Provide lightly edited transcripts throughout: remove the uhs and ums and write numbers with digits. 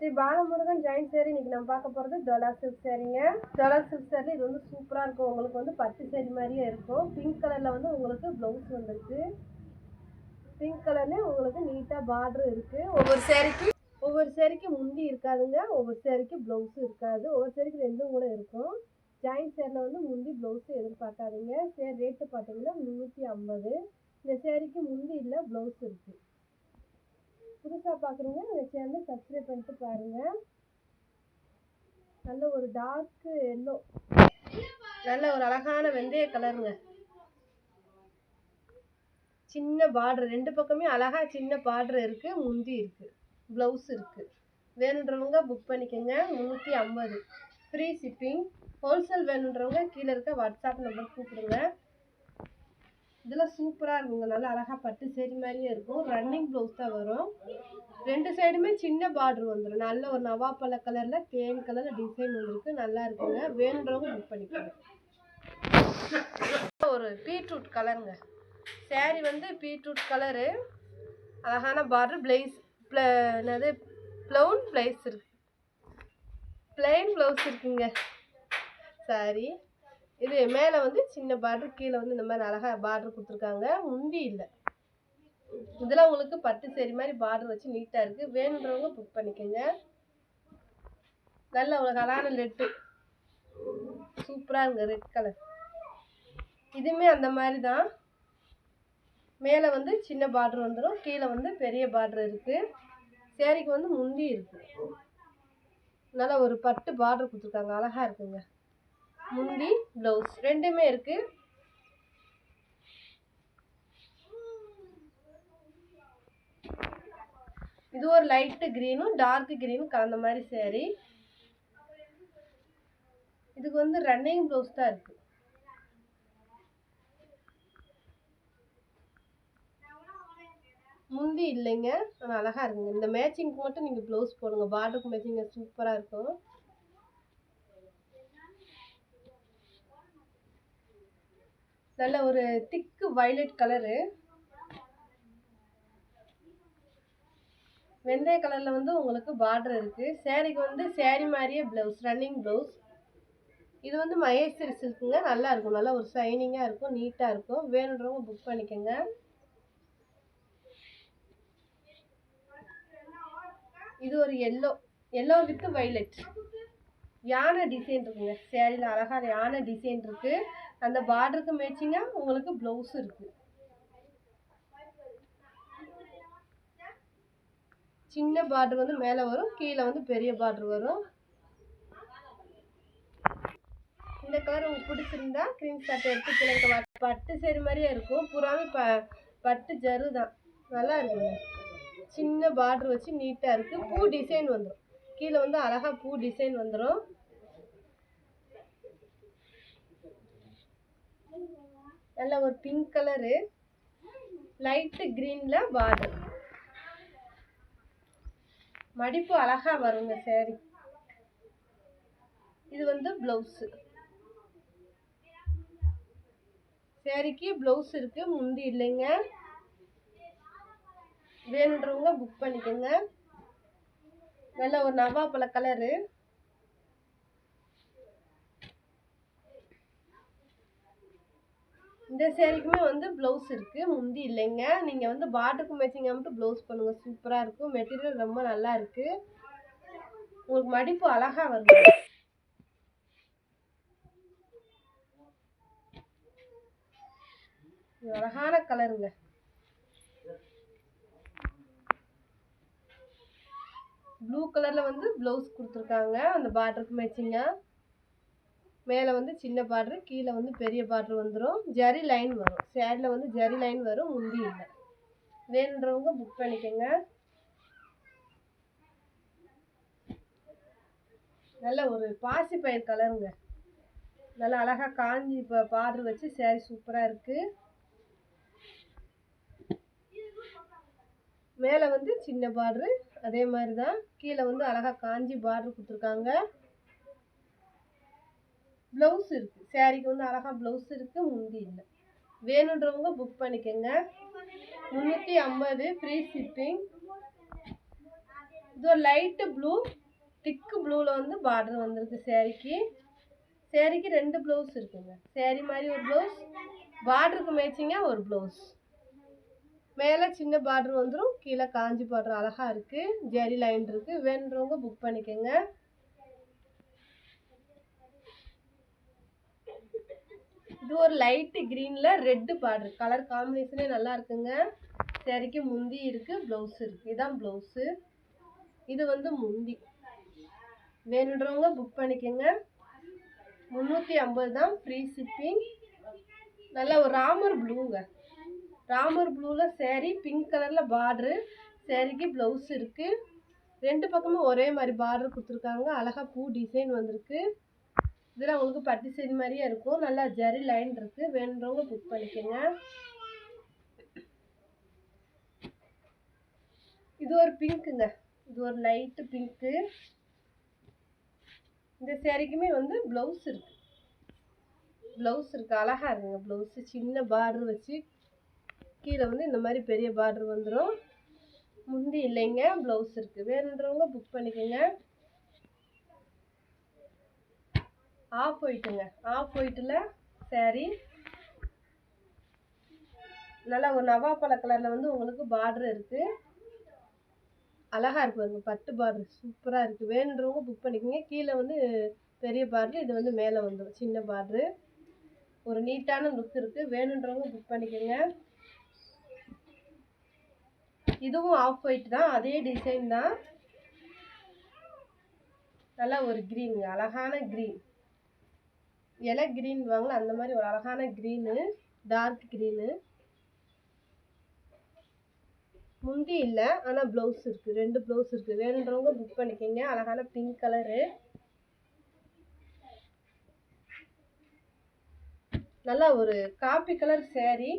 Sri Balamurugan join sari இன்னைக்கு நம்ம பார்க்க போகிறது டோலா சில்க் சேரீங்க. டோலா சில்க் சேரீ இது வந்து சூப்பராக இருக்கும். உங்களுக்கு வந்து பட்டு சேரீ மாதிரியே இருக்கும். பிங்க் கலரில் வந்து உங்களுக்கு ப்ளவுஸ் வந்துருக்கு. பிங்க் கலர்லேயே உங்களுக்கு நீட்டாக பார்டர் இருக்குது. ஒவ்வொரு சேரீக்கு முந்தி இருக்காதுங்க, ஒவ்வொரு சேரீக்கு ப்ளவுஸும் இருக்காது, ஒவ்வொரு சேரீக்கு ரெண்டும் கூட இருக்கும். ஜாயின் சேரில் வந்து முந்தி ப்ளவுஸு எதிர்பார்க்காதீங்க. சேரீ ரேட்டு பார்த்தீங்கன்னா 350. இந்த சேரீக்கு முந்தி இல்லை, ப்ளவுஸ் இருக்குது. புதுசாக பார்க்குறீங்க இந்த சேனலை சப்ஸ்கிரைப் பண்ணிட்டு பாருங்கள். நல்ல ஒரு டார்க் எல்லோ, நல்ல ஒரு அழகான வெந்தய கலருங்க. சின்ன பார்டர், ரெண்டு பக்கமே அழகாக சின்ன பார்டர் இருக்குது. முந்தி இருக்குது, ப்ளவுஸ் இருக்குது. வேணுன்றவங்க புக் பண்ணிக்கோங்க. 350 ஃப்ரீ ஷிப்பிங். ஹோல்சேல் வேணுன்றவங்க கீழே இருக்க வாட்ஸ்அப் நம்பர் கூப்பிடுங்க. இதெல்லாம் சூப்பராக இருக்குங்க. நல்லா அழகாக பட்டு சேரீ மாதிரியே இருக்கும். ரன்னிங் ப்ளவுஸ் தான் வரும். ரெண்டு சைடுமே சின்ன பார்டர் வந்துடும். நல்ல ஒரு நவாப்பழ கலரில் தேன் கலரில் டிசைன் வந்துருக்கு. நல்லா இருக்குங்க. வேணுன்றவங்க புக் பண்ணிக்கோங்க. ஒரு பீட்ரூட் கலருங்க. சேரீ வந்து பீட்ரூட் கலரு, அழகான பார்டர். என்னது ப்ளவுன் ப்ளவுஸ் இருக்கு, பிளைன் ப்ளவுஸ் இருக்குங்க சாரி. இது மேலே வந்து சின்ன பார்டர், கீழே வந்து இந்த மாதிரி அழகாக பார்டர் கொடுத்துருக்காங்க. முந்தி இல்லை. இதெல்லாம் உங்களுக்கு பட்டு சேரீ மாதிரி பார்டர் வச்சு நீட்டாக இருக்குது. வேணுன்றவங்க புக் பண்ணிக்கோங்க. நல்ல ஒரு அழகான லெட்டு, சூப்பராக இருங்க. Red colour. இதுவுமே அந்த மாதிரி தான். மேலே வந்து சின்ன பார்டர் வந்துடும், கீழே வந்து பெரிய பார்டர் இருக்குது. சேரீக்கு வந்து முந்தி இருக்குது. நல்லா ஒரு பட்டு பார்டர் கொடுத்துருக்காங்க. அழகாக இருக்குங்க. முந்தி ப்ளவுஸ் ரெண்டுமே இருக்குது. இது ஒரு லைட்டு க்ரீனும் டார்க் க்ரீனும் கலந்த மாதிரி சேரீ. இதுக்கு வந்து ரன்னிங் ப்ளவுஸ் தான் இருக்குது. முந்தி இல்லைங்க, ஆனால் அழகாக இருக்குங்க. இந்த மேட்சிங்க்கு மட்டும் நீங்கள் ப்ளவுஸ் போடுங்க. பார்டருக்கு மேட்சிங்க சூப்பராக இருக்கும். நல்ல ஒரு திக்கு வயலட் கலரு, வெந்தய கலரில் வந்து உங்களுக்கு பார்டர் இருக்குது. சேரீக்கு வந்து சேரீ மாதிரியே ப்ளவுஸ், ரன்னிங் ப்ளவுஸ். இது வந்து மகேஸ்வரி சில்க்குங்க. நல்லா இருக்கும். நல்லா ஒரு ஷைனிங்காக இருக்கும், நீட்டாக இருக்கும். வேணுன்றவங்க புக் பண்ணிக்கோங்க. இது ஒரு எல்லோ வித் வைலட் யானை டிசைன் இருக்குங்க. சேரீல அழகான யானை டிசைன் இருக்குது. அந்த பார்டருக்கு மேட்சிங்காக உங்களுக்கு ப்ளவுஸ் இருக்குது. சின்ன பார்டர் வந்து மேலே வரும், கீழே வந்து பெரிய பார்டர் வரும். இந்த கலர் உங்களுக்கு பிடிச்சிருந்தா ஸ்க்ரீன்ஷாட் எடுத்து கிழக்கு. பட்டு சேரீ மாதிரியே இருக்கும். பூராமே பட்டு ஜரு தான். நல்லா இருக்குங்க. சின்ன பார்டர் வச்சு நீட்டாக இருக்குது. பூ டிசைன் வந்துடும், கீழே வந்து அழகாக பூ டிசைன் வந்துடும். நல்ல ஒரு பிங்க் கலரு, லைட்டு க்ரீனில் பார்டர். மடிப்பு அழகாக வருங்க சேரீ. இது வந்து ப்ளவுஸு. சேரீக்கு ப்ளவுஸ் இருக்குது, முந்தி இல்லைங்க. வேணுன்றவங்க புக் பண்ணிக்கோங்க. நல்ல ஒரு நவாப்பழ கலரு. இந்த சேரீக்குமே வந்து ப்ளவுஸ் இருக்குது, முந்தி இல்லைங்க. நீங்கள் வந்து பார்டருக்கு மேட்சிங்காக மட்டும் ப்ளவுஸ் பண்ணுங்கள். சூப்பராக இருக்கும். மெட்டீரியல் ரொம்ப நல்லா இருக்குது. உங்களுக்கு மடிப்பு அழகாக வருது. அழகான கலருங்க. ப்ளூ கலரில் வந்து ப்ளவுஸ் கொடுத்துருக்காங்க. அந்த பார்டருக்கு மேட்சிங்காக மேலே வந்து சின்ன பார்டர், கீழே வந்து பெரிய பார்டர் வந்துடும். ஜரி லைன் வரும். சேரில் வந்து ஜரி லைன் வரும், முந்தி இல்லை. வேணுன்றவங்க புக் பண்ணிக்கோங்க. நல்ல ஒரு பாசி பயிர் கலருங்க. நல்லா அழகாக காஞ்சி இப்போ பார்டர் வச்சு சேரீ சூப்பராக இருக்குது. மேலே வந்து சின்ன பார்டரு, அதே மாதிரி தான். கீழே வந்து அழகாக காஞ்சி பார்டர் கொடுத்துருக்காங்க. ப்ளவுஸ் இருக்குது. சேரீக்கு வந்து அழகாக ப்ளவுஸ் இருக்குது, முந்தி இல்லை. வேணுன்றவங்க புக் பண்ணிக்கோங்க. 350 ஃப்ரீ ஷிப்பிங். இது ஒரு லைட்டு ப்ளூ, திக்கு ப்ளூவில் வந்து பார்டர் வந்திருக்கு சேரீக்கு. சேரீக்கு 2 ப்ளவுஸ் இருக்குங்க. சேரீ மாதிரி ஒரு ப்ளவுஸ், பார்டருக்கு மேட்சிங்காக ஒரு ப்ளவுஸ். மேலே சின்ன பார்டர் வந்துடும், கீழே காஞ்சி பார்டர் அழகாக இருக்குது. ஜெரி லைன் இருக்குது. வேணுன்றவங்க புக் பண்ணிக்கோங்க. இது ஒரு லைட்டு க்ரீனில் ரெட்டு பார்டர், கலர் காம்பினேஷனே நல்லா இருக்குங்க. சேரீக்கு முந்தி இருக்குது, ப்ளவுஸ் இருக்குது. இதுதான் ப்ளவுஸு, இது வந்து முந்தி. வேணுன்றவங்க புக் பண்ணிக்கோங்க. 350 தான், ஃப்ரீ ஷிப்பிங். நல்லா ஒரு ராமர் ப்ளூங்க, ராமர் ப்ளூவில் சேரீ, பிங்க் கலரில் பார்ட்ரு. சேரீக்கு ப்ளவுஸ் இருக்குது. 2 பக்கமும் ஒரே மாதிரி பார்டர் கொடுத்துருக்காங்க. அழகாக பூ டிசைன் வந்திருக்கு. இதில் உங்களுக்கு பட்டு சேரீ மாதிரியே இருக்கும். நல்லா ஜரி லைன் இருக்குது. வேணுன்றவங்க புக் பண்ணிக்கோங்க. இது ஒரு பிங்க்குங்க, இது ஒரு லைட்டு பிங்க்கு. இந்த சேரீக்குமே வந்து ப்ளவுஸ் இருக்குது. ப்ளவுஸ் இருக்குது, அழகாக இருக்குங்க. ப்ளவுஸு சின்ன பார்டர் வச்சு கீழே வந்து இந்த மாதிரி பெரிய பார்டர் வந்துடும். முந்தி இல்லைங்க, ப்ளவுஸ் இருக்குது. வேணுன்றவங்க புக் பண்ணிக்கோங்க. ஆஃப் ஒயிட்டுங்க, ஆஃப் ஒயிட்டில் சேரீ. நல்லா ஒரு நவாப்பழ கலரில் வந்து உங்களுக்கு பார்டர் இருக்குது. அழகாக இருக்கு பாருங்க, பட்டு பார்டர் சூப்பராக இருக்குது. வேணுன்றவங்க புக் பண்ணிக்கோங்க. கீழே வந்து பெரிய பார்டர், இது வந்து மேலே வந்துடும் சின்ன பார்டரு. ஒரு நீட்டான லுக் இருக்குது. வேணுன்றவங்க புக் பண்ணிக்கோங்க. இதுவும் ஆஃப் ஒயிட் தான், அதே டிசைன் தான். நல்லா ஒரு க்ரீனுங்க, அழகான க்ரீன், இலை க்ரீன் வாங்கல அந்த மாதிரி ஒரு அழகான க்ரீனு, டார்க் க்ரீனு. முந்தி இல்லை, ஆனால் ப்ளவுஸ் இருக்குது. 2 ப்ளவுஸ் இருக்குது. வேணுன்றவங்க புக் பண்ணிக்கோங்க. அழகான பிங்க் கலரு, நல்லா ஒரு காப்பி கலர் சேரீ,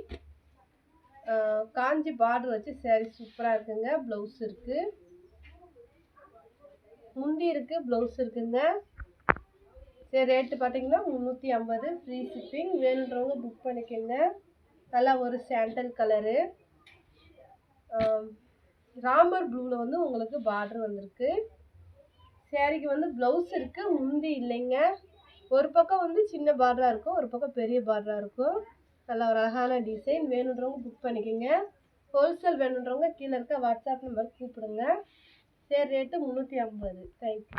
காஞ்சி பார்டர் வச்சு சேரீ சூப்பராக இருக்குங்க. ப்ளவுஸ் இருக்குது, முந்தி இருக்குது, ப்ளவுஸ் இருக்குங்க. சரி, ரேட்டு பார்த்தீங்கன்னா 350, ஃப்ரீ ஷிப்பிங். வேணுன்றவங்க புக் பண்ணிக்கோங்க. நல்லா ஒரு சாண்டல் கலரு, ராமர் ப்ளூவில் வந்து உங்களுக்கு பார்டர் வந்திருக்கு. சேரீக்கு வந்து ப்ளவுஸ் இருக்குது, முந்தி இல்லைங்க. ஒரு பக்கம் வந்து சின்ன பார்டராக இருக்கும், ஒரு பக்கம் பெரிய பார்டராக இருக்கும். நல்லா ஒரு அழகான டிசைன். வேணுன்றவங்க புக் பண்ணிக்கோங்க. ஹோல்சேல் வேணுன்றவங்க கீழே இருக்க வாட்ஸ்அப் நம்பருக்கு கூப்பிடுங்க. சரி, ரேட்டு 350. தேங்க்யூ.